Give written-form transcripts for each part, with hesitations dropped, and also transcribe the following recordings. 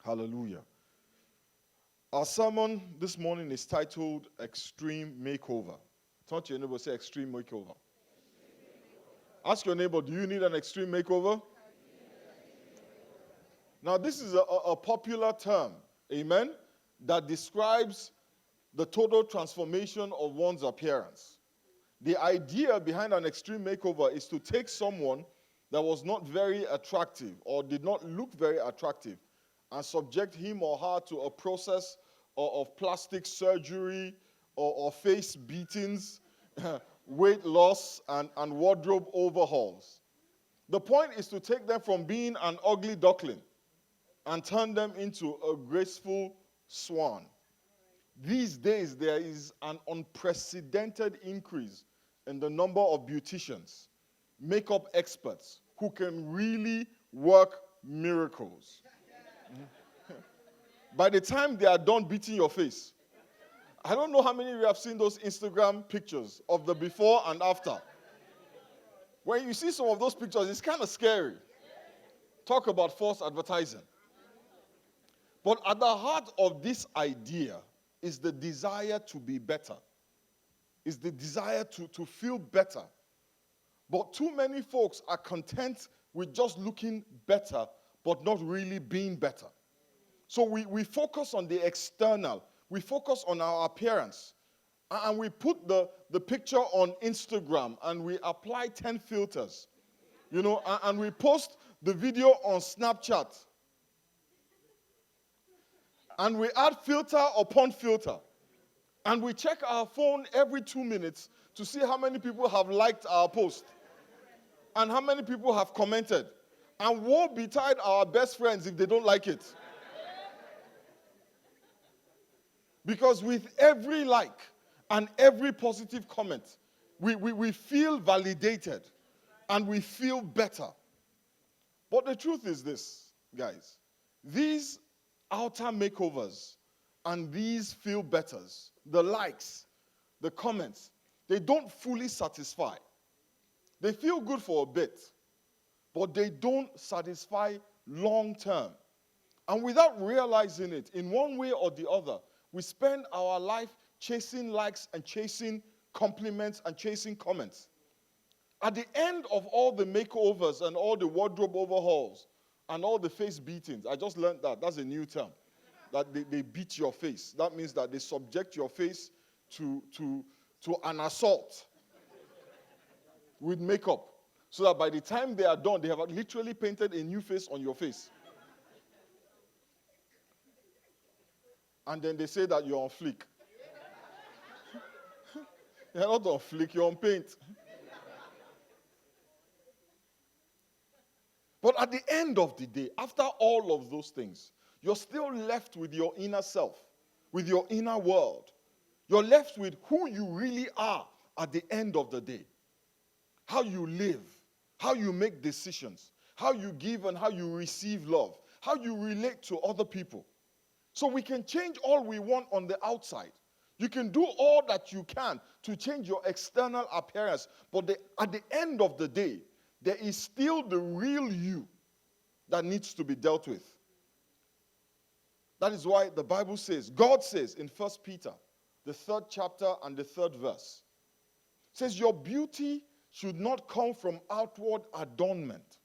Hallelujah. Our sermon this morning is titled Extreme Makeover. Turn to your neighbor, say extreme makeover. Ask your neighbor, do you need an extreme makeover? Now, this is a popular term, amen, that describes the total transformation of one's appearance. The idea behind an extreme makeover is to take someone that was not very attractive or did not look very attractive and subject him or her to a process of plastic surgery or face beatings, weight loss, and wardrobe overhauls. The point is to take them from being an ugly duckling and turn them into a graceful swan. These days, there is an unprecedented increase in the number of beauticians, makeup experts, who can really work miracles. By the time they are done beating your face, I don't know how many of you have seen those Instagram pictures of the before and after. When you see some of those pictures, it's kind of scary. Talk about false advertising. But at the heart of this idea is the desire to be better. Is the desire to feel better. But too many folks are content with just looking better, but not really being better. So we focus on the external. We focus on our appearance. And we put the picture on Instagram and we apply 10 filters. And we post the video on Snapchat. And we add filter upon filter. And we check our phone every 2 minutes to see how many people have liked our post. And how many people have commented. And woe betide our best friends if they don't like it. Because with every like and every positive comment, we feel validated and we feel better. But the truth is this, guys. These outer makeovers and these feel betters, the likes, the comments, they don't fully satisfy. They feel good for a bit, but they don't satisfy long term. And without realizing it, in one way or the other, we spend our life chasing likes and chasing compliments and chasing comments. At the end of all the makeovers and all the wardrobe overhauls and all the face beatings, I just learned that. That's a new term. That they beat your face. That means that they subject your face to an assault with makeup. So that by the time they are done, they have literally painted a new face on your face. And then they say that you're on fleek. You're not on fleek, you're on paint. But at the end of the day, after all of those things, you're still left with your inner self, with your inner world. You're left with who you really are at the end of the day. How you live, how you make decisions, how you give and how you receive love, how you relate to other people. So we can change all we want on the outside. You can do all that you can to change your external appearance. But at the end of the day, there is still the real you that needs to be dealt with. That is why the Bible says, God says in 1 Peter, the 3rd chapter and the 3rd verse, says your beauty should not come from outward adornment,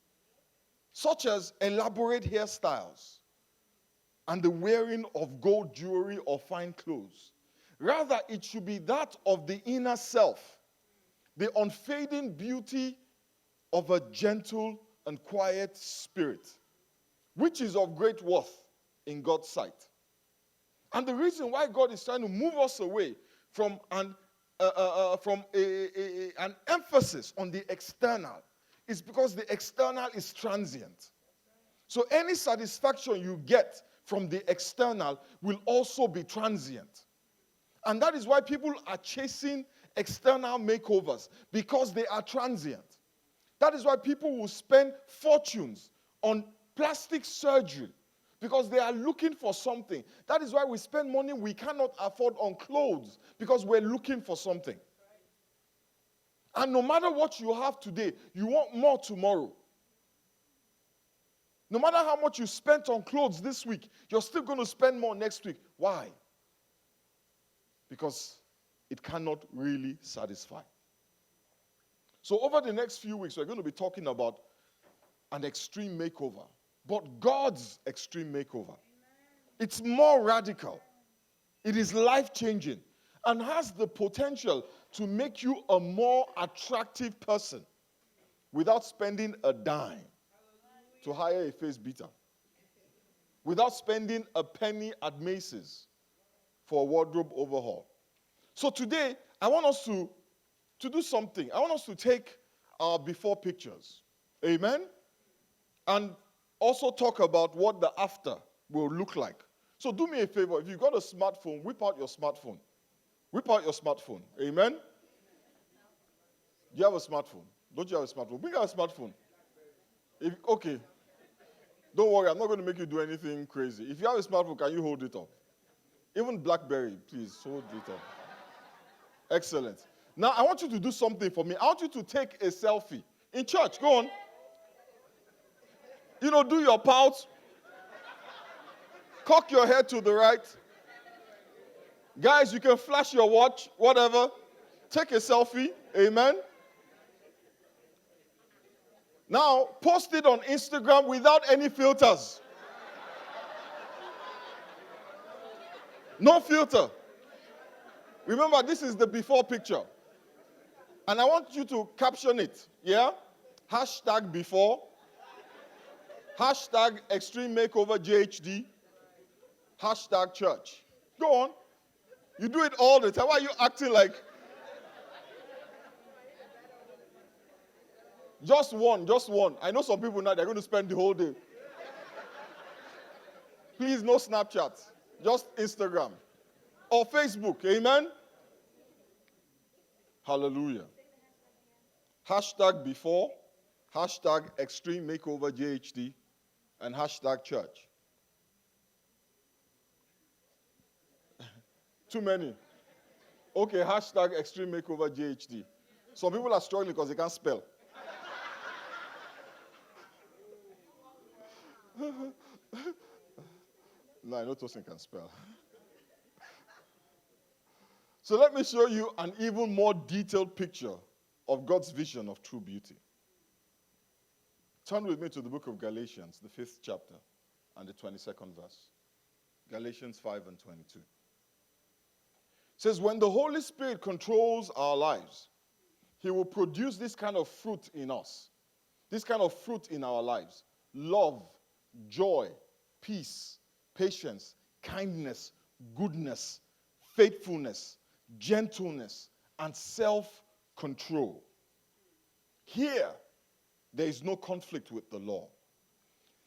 such as elaborate hairstyles and the wearing of gold jewelry or fine clothes. Rather, it should be that of the inner self, the unfading beauty of a gentle and quiet spirit, which is of great worth in God's sight. And the reason why God is trying to move us away from an emphasis on the external is because the external is transient. So any satisfaction you get from the external will also be transient. And that is why people are chasing external makeovers, because they are transient. That is why people will spend fortunes on plastic surgery, because they are looking for something. That is why we spend money we cannot afford on clothes, because we're looking for something. And no matter what you have today, you want more tomorrow. No matter how much you spent on clothes this week, you're still going to spend more next week. Why? Because it cannot really satisfy. So over the next few weeks, we're going to be talking about an extreme makeover, but God's extreme makeover. It's more radical. It is life-changing and has the potential to make you a more attractive person without spending a dime to hire a face beater, without spending a penny at Macy's for a wardrobe overhaul. So today, I want us to do something. I want us to take our before pictures. Amen? And also talk about what the after will look like. So do me a favor. If you've got a smartphone, whip out your smartphone. Whip out your smartphone. Amen? Do you have a smartphone? Don't you have a smartphone? Bring out a smartphone. Okay. Don't worry, I'm not going to make you do anything crazy. If you have a smartphone, can you hold it up? Even BlackBerry, please hold it up. Excellent. Now, I want you to do something for me. I want you to take a selfie in church. Go on. Do your pout. Cock your head to the right. Guys, you can flash your watch, whatever. Take a selfie. Amen. Now, post it on Instagram without any filters. No filter. Remember, this is the before picture. And I want you to caption it. Yeah? Hashtag before. Hashtag extreme makeover JHD. Hashtag church. Go on. You do it all the time. Why are you acting like? Just one. I know some people now, they're going to spend the whole day. Please, no Snapchat. Just Instagram. Or Facebook. Amen? Hallelujah. Hashtag before. Hashtag extreme makeover JHD. And hashtag church. Too many. Okay, hashtag extreme makeover JHD. Some people are struggling because they can't spell. No, I know Tosin can spell. So let me show you an even more detailed picture of God's vision of true beauty. Turn with me to the book of Galatians, the 5th chapter, and the 22nd verse. Galatians 5 and 22. It says, when the Holy Spirit controls our lives, he will produce this kind of fruit in us. This kind of fruit in our lives. Love, joy, peace, patience, kindness, goodness, faithfulness, gentleness, and self-control. Here, there is no conflict with the law.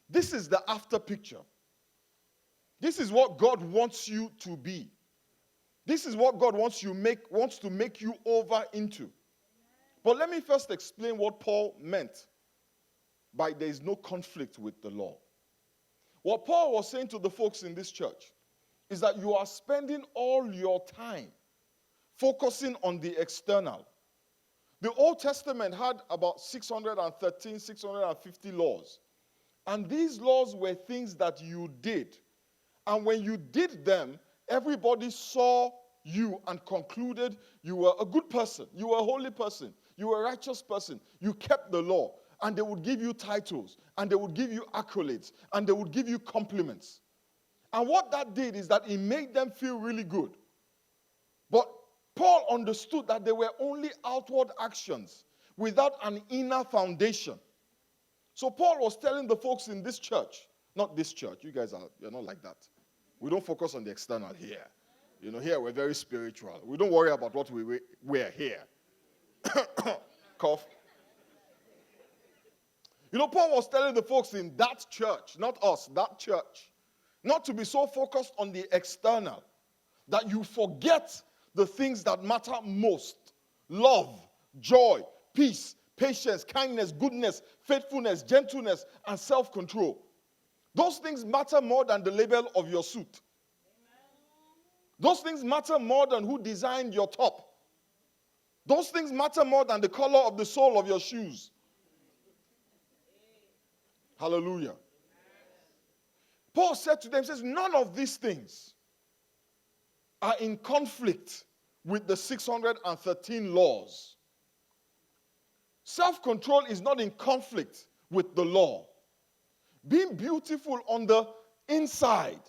This is the after picture. This is what God wants you to be. This is what God wants to make you over into. But let me first explain what Paul meant by there is no conflict with the law. What Paul was saying to the folks in this church is that you are spending all your time focusing on the external. The Old Testament had about 613, 650 laws. And these laws were things that you did. And when you did them, everybody saw you and concluded you were a good person, you were a holy person, you were a righteous person, you kept the law. And they would give you titles, and they would give you accolades, and they would give you compliments. And what that did is that it made them feel really good. But Paul understood that they were only outward actions without an inner foundation. So Paul was telling the folks in this church, not this church, you're not like that. We don't focus on the external here. Here we're very spiritual. We don't worry about what we wear here. Cough. Paul was telling the folks in that church, not us, that church, not to be so focused on the external that you forget the things that matter most. Love, joy, peace, patience, kindness, goodness, faithfulness, gentleness, and self-control. Those things matter more than the label of your suit. Those things matter more than who designed your top. Those things matter more than the color of the sole of your shoes. Hallelujah. Paul said to them, says, none of these things are in conflict with the 613 laws. Self-control is not in conflict with the law. Being beautiful on the inside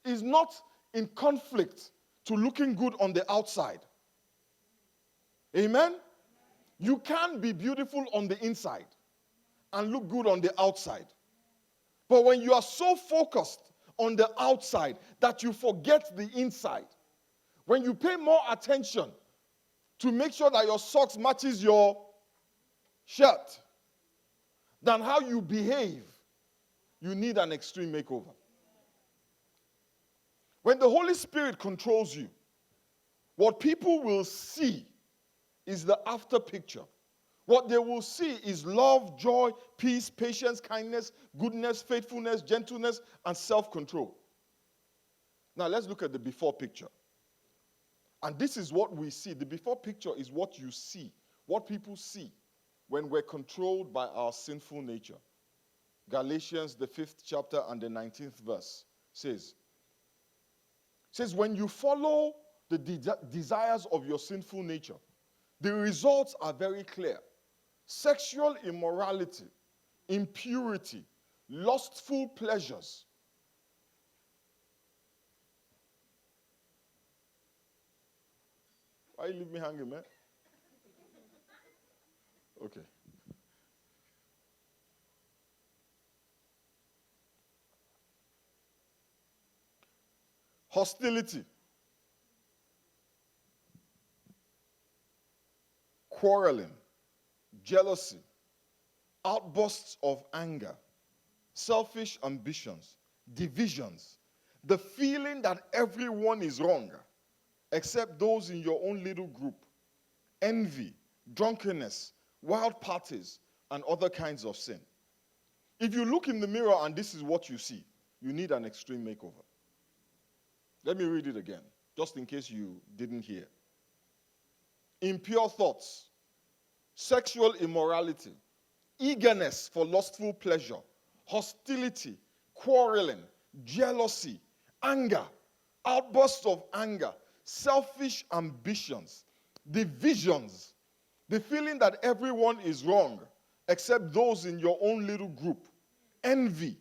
is not in conflict to looking good on the outside. Amen? You can be beautiful on the inside and look good on the outside. But when you are so focused on the outside that you forget the inside, when you pay more attention to make sure that your socks matches your shirt than how you behave, you need an extreme makeover. When the Holy Spirit controls you, what people will see is the after picture. What they will see is love, joy, peace, patience, kindness, goodness, faithfulness, gentleness, and self-control. Now let's look at the before picture. And this is what we see. The before picture is what you see, what people see when we're controlled by our sinful nature. Galatians, the 5th chapter and the 19th verse says, when you follow the desires of your sinful nature, the results are very clear. Sexual immorality, impurity, lustful pleasures. Why you leave me hanging, man? Okay. Hostility, quarreling, jealousy, outbursts of anger, selfish ambitions, divisions, the feeling that everyone is wrong except those in your own little group, envy, drunkenness, wild parties, and other kinds of sin. If you look in the mirror and this is what you see, you need an extreme makeover. Let me read it again, just in case you didn't hear. Impure thoughts, sexual immorality, eagerness for lustful pleasure, hostility, quarreling, jealousy, anger, outbursts of anger, selfish ambitions, divisions, the feeling that everyone is wrong except those in your own little group, envy,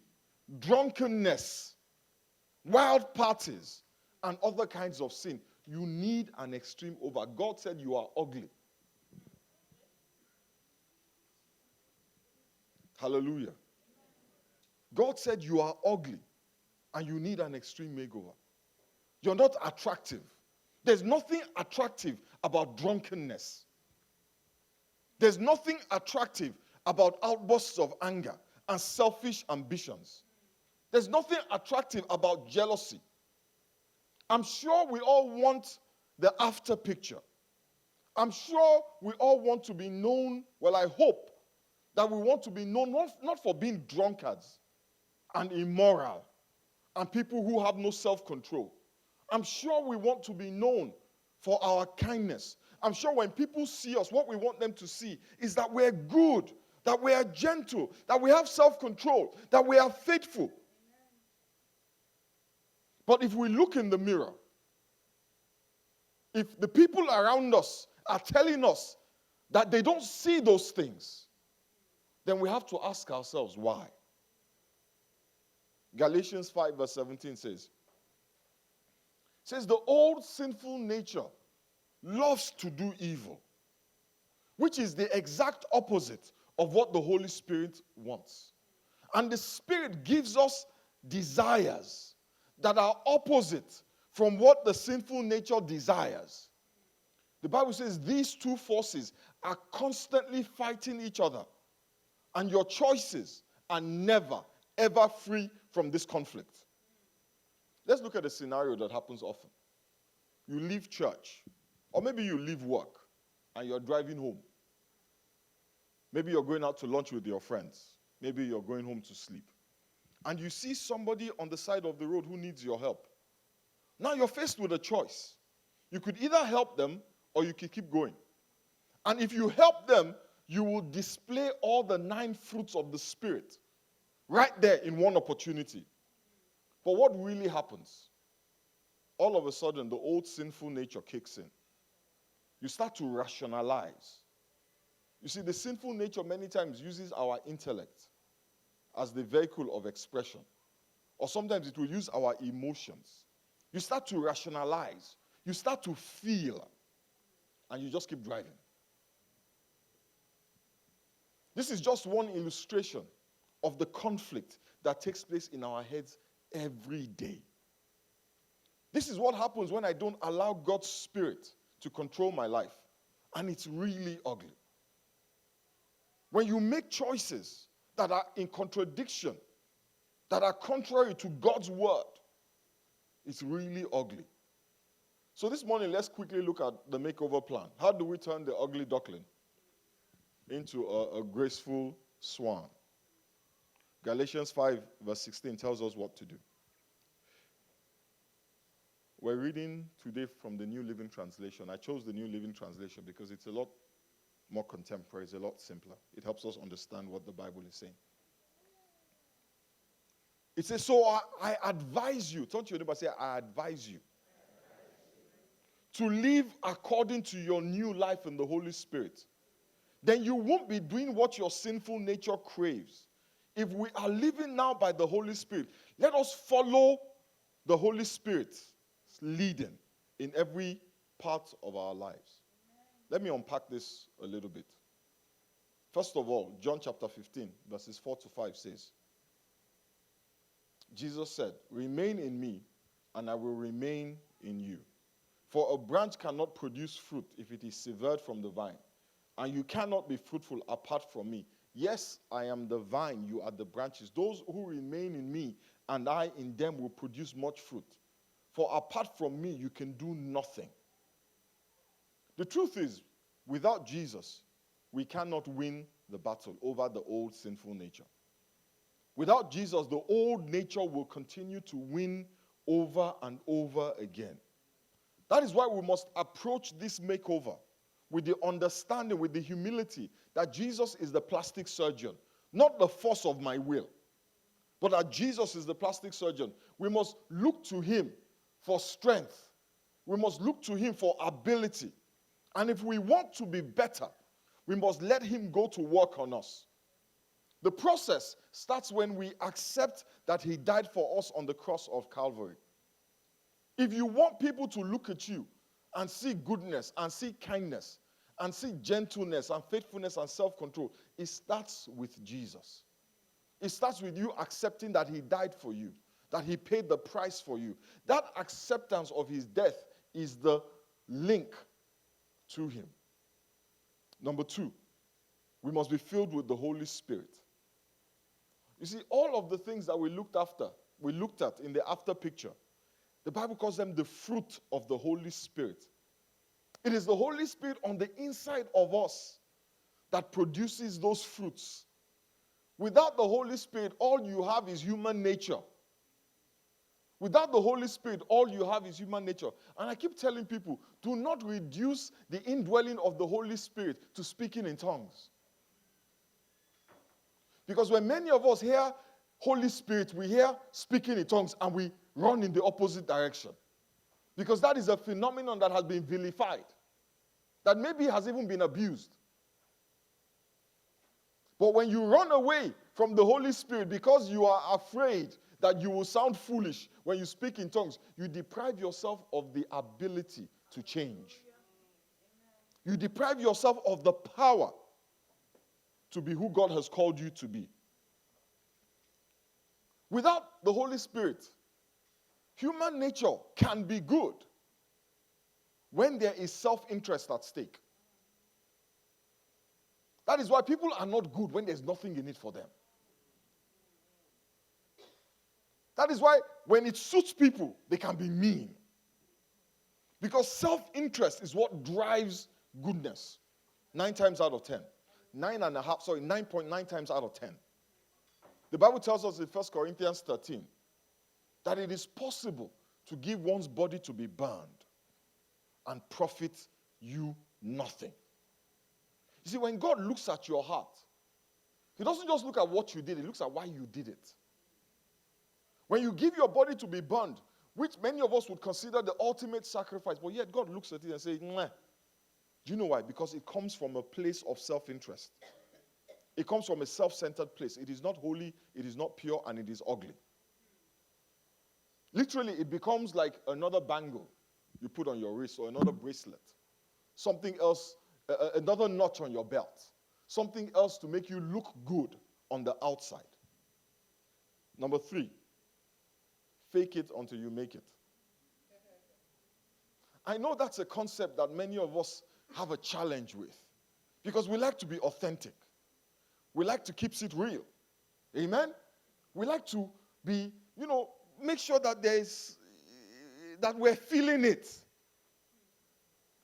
drunkenness, wild parties, and other kinds of sin. You need an extreme over. God said you are ugly. Hallelujah. God said you are ugly and you need an extreme makeover. You're not attractive. There's nothing attractive about drunkenness. There's nothing attractive about outbursts of anger and selfish ambitions. There's nothing attractive about jealousy. I'm sure we all want the after picture. I'm sure we all want to be known, well, I hope that we want to be known not for being drunkards and immoral and people who have no self-control. I'm sure we want to be known for our kindness. I'm sure when people see us, what we want them to see is that we're good, that we are gentle, that we have self-control, that we are faithful. But if we look in the mirror, if the people around us are telling us that they don't see those things, then we have to ask ourselves why. Galatians 5 verse 17 says, the old sinful nature loves to do evil, which is the exact opposite of what the Holy Spirit wants. And the Spirit gives us desires that are opposite from what the sinful nature desires. The Bible says these two forces are constantly fighting each other, and your choices are never, ever free from this conflict. Let's look at a scenario that happens often. You leave church, or maybe you leave work, and you're driving home. Maybe you're going out to lunch with your friends. Maybe you're going home to sleep. And you see somebody on the side of the road who needs your help. Now you're faced with a choice. You could either help them or you could keep going. And if you help them, you will display all the 9 fruits of the Spirit right there in one opportunity. But what really happens? All of a sudden, the old sinful nature kicks in. You start to rationalize. You see, the sinful nature many times uses our intellect as the vehicle of expression. Or sometimes it will use our emotions. You start to rationalize. You start to feel. And you just keep driving. This is just one illustration of the conflict that takes place in our heads every day. This is what happens when I don't allow God's Spirit to control my life. And it's really ugly. When you make choices that are in contradiction, that are contrary to God's word, it's really ugly. So this morning, let's quickly look at the makeover plan. How do we turn the ugly duckling into a graceful swan? Galatians 5 verse 16 tells us what to do. We're reading today from the New Living Translation. I chose the New Living Translation because it's a lot more contemporary, it's a lot simpler. It helps us understand what the Bible is saying. It says, so I advise you, turn to your neighbor and say, I advise you to live according to your new life in the Holy Spirit. Then you won't be doing what your sinful nature craves. If we are living now by the Holy Spirit, let us follow the Holy Spirit's leading in every part of our lives. Let me unpack this a little bit. First of all, John chapter 15, verses 4 to 5 says, Jesus said, remain in me, and I will remain in you. For a branch cannot produce fruit if it is severed from the vine, and you cannot be fruitful apart from me. Yes, I am the vine, you are the branches. Those who remain in me and I in them will produce much fruit. For apart from me, you can do nothing. The truth is, without Jesus, we cannot win the battle over the old sinful nature. Without Jesus, the old nature will continue to win over and over again. That is why we must approach this makeover with the understanding, with the humility that Jesus is the plastic surgeon, not the force of my will, but that Jesus is the plastic surgeon. We must look to him for strength. We must look to him for ability. And if we want to be better, we must let him go to work on us. The process starts when we accept that he died for us on the cross of Calvary. If you want people to look at you and see goodness and see kindness and see gentleness and faithfulness and self-control, it starts with Jesus. It starts with you accepting that he died for you, that he paid the price for you. That acceptance of his death is the link to him. Number 2, we must be filled with the Holy Spirit. You see, all of the things that we looked at in the after picture, the Bible calls them the fruit of the Holy Spirit. It is the Holy Spirit on the inside of us that produces those fruits. Without the Holy Spirit, all you have is human nature. Without the Holy Spirit, all you have is human nature. And I keep telling people, do not reduce the indwelling of the Holy Spirit to speaking in tongues. Because when many of us hear Holy Spirit, we hear speaking in tongues and we run in the opposite direction. Because that is a phenomenon that has been vilified, that maybe has even been abused. But when you run away from the Holy Spirit because you are afraid that you will sound foolish when you speak in tongues, you deprive yourself of the ability to change. You deprive yourself of the power to be who God has called you to be. Without the Holy Spirit, human nature can be good when there is self-interest at stake. That is why people are not good when there's nothing in it for them. That is why when it suits people, they can be mean. Because self-interest is what drives goodness. 9 times out of 10. 9.9 times out of 10. The Bible tells us in 1 Corinthians 13 that it is possible to give one's body to be burned and profit you nothing. You see, when God looks at your heart, he doesn't just look at what you did, he looks at why you did it. When you give your body to be burned, which many of us would consider the ultimate sacrifice, but yet God looks at it and says, "Mwah." Do you know why? Because it comes from a place of self-interest. It comes from a self-centered place. It is not holy, it is not pure, and it is ugly. Literally, it becomes like another bangle you put on your wrist or another bracelet. Something else, another notch on your belt. Something else to make you look good on the outside. Number 3, fake it until you make it. I know that's a concept that many of us have a challenge with because we like to be authentic. We like to keep it real. Amen? We like to be, make sure that that we're feeling it.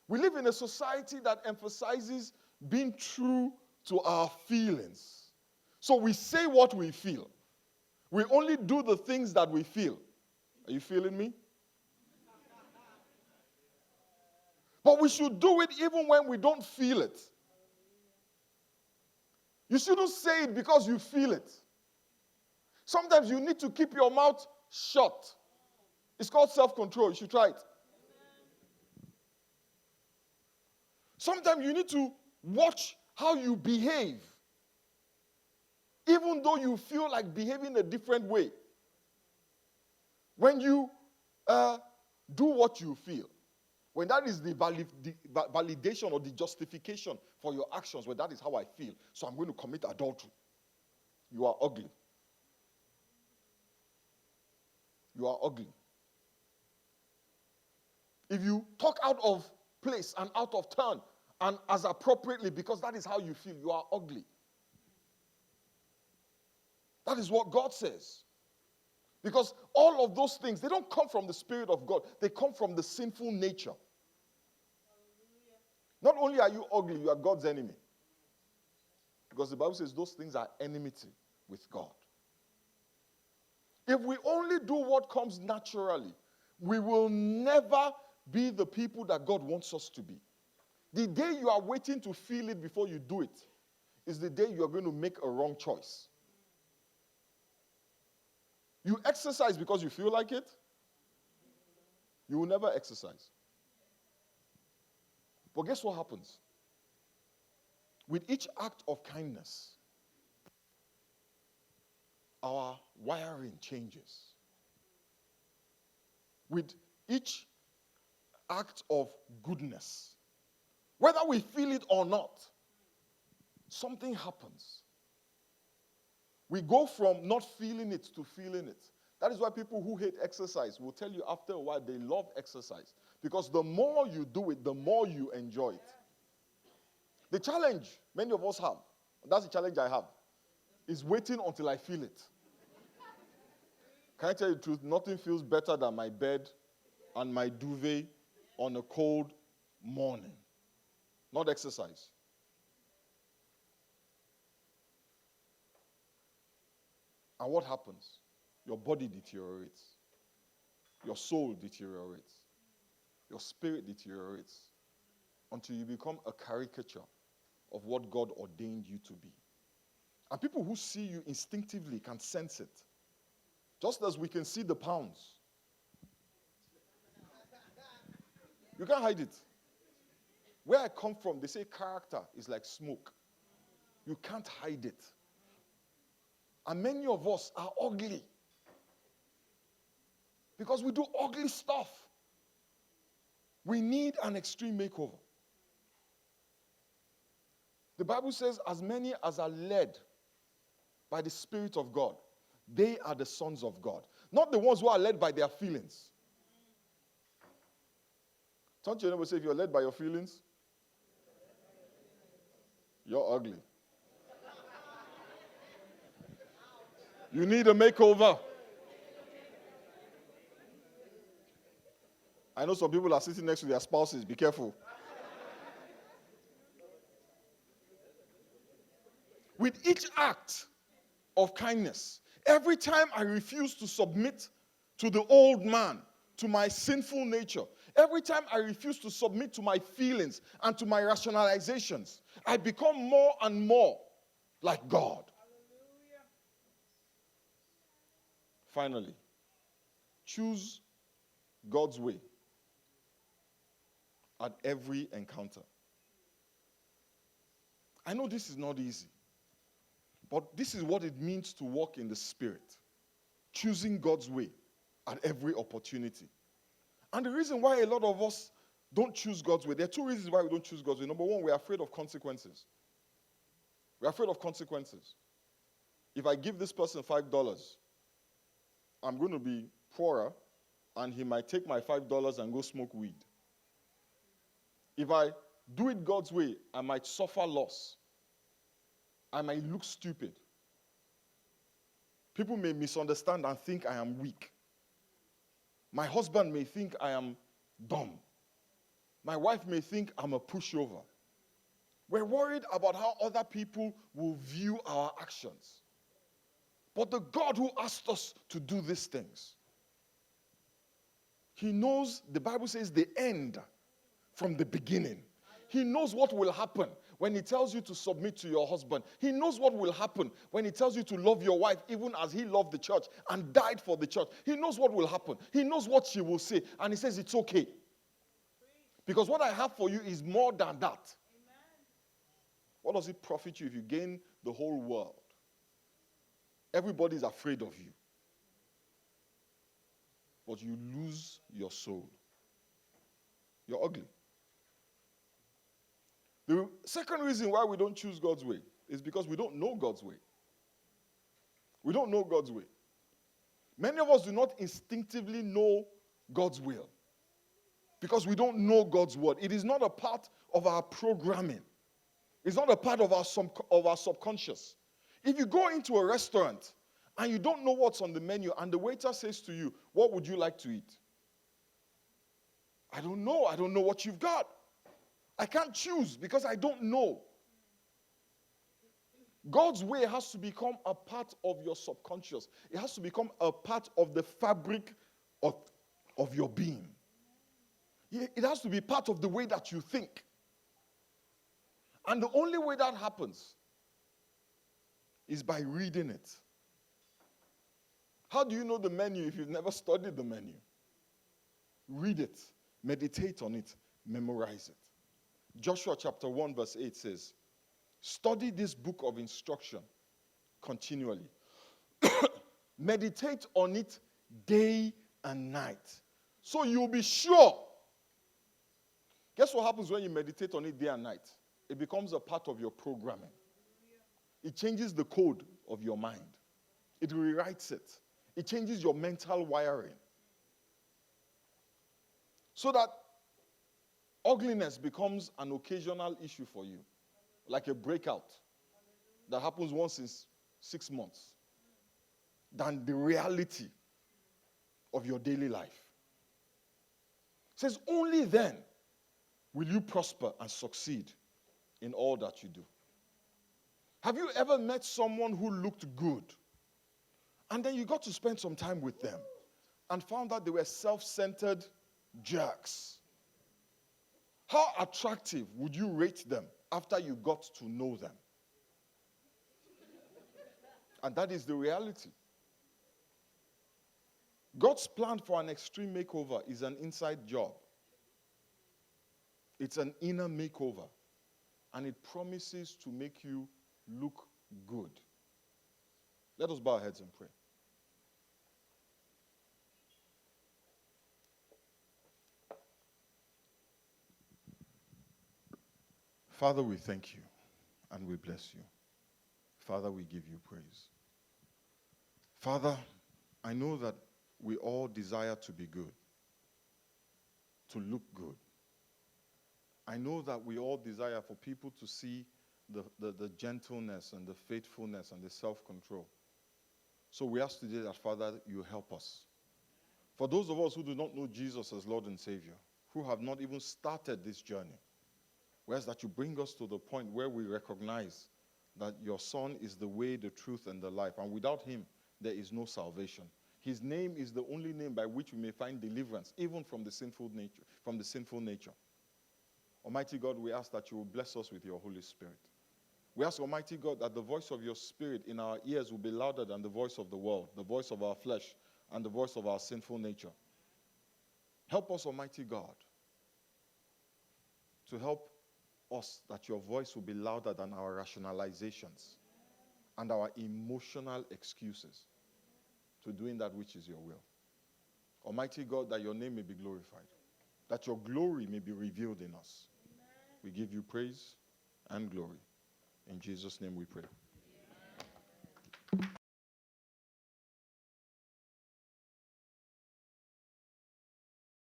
We live in a society that emphasizes being true to our feelings. So we say what we feel. We only do the things that we feel. Are you feeling me? But we should do it even when we don't feel it. You shouldn't say it because you feel it. Sometimes you need to keep your mouth shut. It's called self-control. You should try it. Sometimes you need to watch how you behave, even though you feel like behaving a different way. When you do what you feel, when that is the validation or the justification for your actions, when that is how I feel, so I'm going to commit adultery, you are ugly. You are ugly. If you talk out of place and out of turn and as appropriately because that is how you feel, you are ugly. That is what God says. Because all of those things, they don't come from the Spirit of God. They come from the sinful nature. Not only are you ugly, you are God's enemy. Because the Bible says those things are enmity with God. If we only do what comes naturally, we will never be the people that God wants us to be. The day you are waiting to feel it before you do it is the day you are going to make a wrong choice. You exercise because you feel like it, you will never exercise. But guess what happens? With each act of kindness, our wiring changes. With each act of goodness, whether we feel it or not, something happens. We go from not feeling it to feeling it. That is why people who hate exercise will tell you after a while they love exercise. Because the more you do it, the more you enjoy it. The challenge many of us have, and that's the challenge I have, is waiting until I feel it. Can I tell you the truth? Nothing feels better than my bed and my duvet on a cold morning. Not exercise. And what happens? Your body deteriorates. Your soul deteriorates. Your spirit deteriorates until you become a caricature of what God ordained you to be. And people who see you instinctively can sense it. Just as we can see the pounds. You can't hide it. Where I come from, they say character is like smoke. You can't hide it. And many of us are ugly. Because we do ugly stuff. We need an extreme makeover. The Bible says, as many as are led by the Spirit of God, they are the sons of God. Not the ones who are led by their feelings. Don't you ever say, if you're led by your feelings, you're ugly. You need a makeover. I know some people are sitting next to their spouses. Be careful. With each act of kindness, every time I refuse to submit to the old man, to my sinful nature, every time I refuse to submit to my feelings and to my rationalizations, I become more and more like God. Finally, Choose God's way at every encounter. I know this is not easy, but this is what it means to walk in the Spirit. Choosing God's way at every opportunity. And the reason why a lot of us don't choose God's way, there are two reasons why we don't choose God's way. Number one, we're afraid of consequences. We're afraid of consequences. If I give this person $5, I'm going to be poorer, and he might take my $5 and go smoke weed. If I do it God's way, I might suffer loss. I might look stupid. People may misunderstand and think I am weak. My husband may think I am dumb. My wife may think I'm a pushover. We're worried about how other people will view our actions. But the God who asked us to do these things, He knows, the Bible says, the end from the beginning. He knows what will happen when He tells you to submit to your husband. He knows what will happen when He tells you to love your wife, even as He loved the church and died for the church. He knows what will happen. He knows what she will say. And He says, it's okay. Because what I have for you is more than that. Amen. What does it profit you if you gain the whole world? Everybody's afraid of you. But you lose your soul. You're ugly. The second reason why we don't choose God's way is because we don't know God's way. We don't know God's way. Many of us do not instinctively know God's will because we don't know God's word. It is not a part of our programming. It's not a part of our subconscious. If you go into a restaurant and you don't know what's on the menu and the waiter says to you, what would you like to eat? I don't know. I don't know what you've got. I can't choose because I don't know. God's way has to become a part of your subconscious. It has to become a part of the fabric of your being. It has to be part of the way that you think. And the only way that happens is by reading it. How do you know the menu if you've never studied the menu? Read it, meditate on it, memorize it. Joshua chapter 1 verse 8 says, study this book of instruction continually. Meditate on it day and night. So you'll be sure. Guess what happens when you meditate on it day and night? It becomes a part of your programming. It changes the code of your mind. It rewrites it. It changes your mental wiring. So that ugliness becomes an occasional issue for you. Like a breakout that happens once in 6 months. Than the reality of your daily life. It says only then will you prosper and succeed in all that you do. Have you ever met someone who looked good and then you got to spend some time with them and found out they were self-centered jerks? How attractive would you rate them after you got to know them? And that is the reality. God's plan for an extreme makeover is an inside job. It's an inner makeover. And it promises to make you look good. Let us bow our heads and pray. Father, we thank you and we bless you. Father, we give you praise. Father, I know that we all desire to be good, to look good. I know that we all desire for people to see the gentleness and the faithfulness and the self-control. So we ask today that, Father, you help us. For those of us who do not know Jesus as Lord and Savior, who have not even started this journey, we ask that you bring us to the point where we recognize that your Son is the way, the truth, and the life. And without him, there is no salvation. His name is the only name by which we may find deliverance, even from the sinful nature. Almighty God, we ask that you will bless us with your Holy Spirit. We ask, Almighty God, that the voice of your Spirit in our ears will be louder than the voice of the world, the voice of our flesh, and the voice of our sinful nature. Help us, Almighty God, to help us that your voice will be louder than our rationalizations and our emotional excuses to doing that which is your will. Almighty God, that your name may be glorified, that your glory may be revealed in us. We give you praise and glory. In Jesus' name we pray.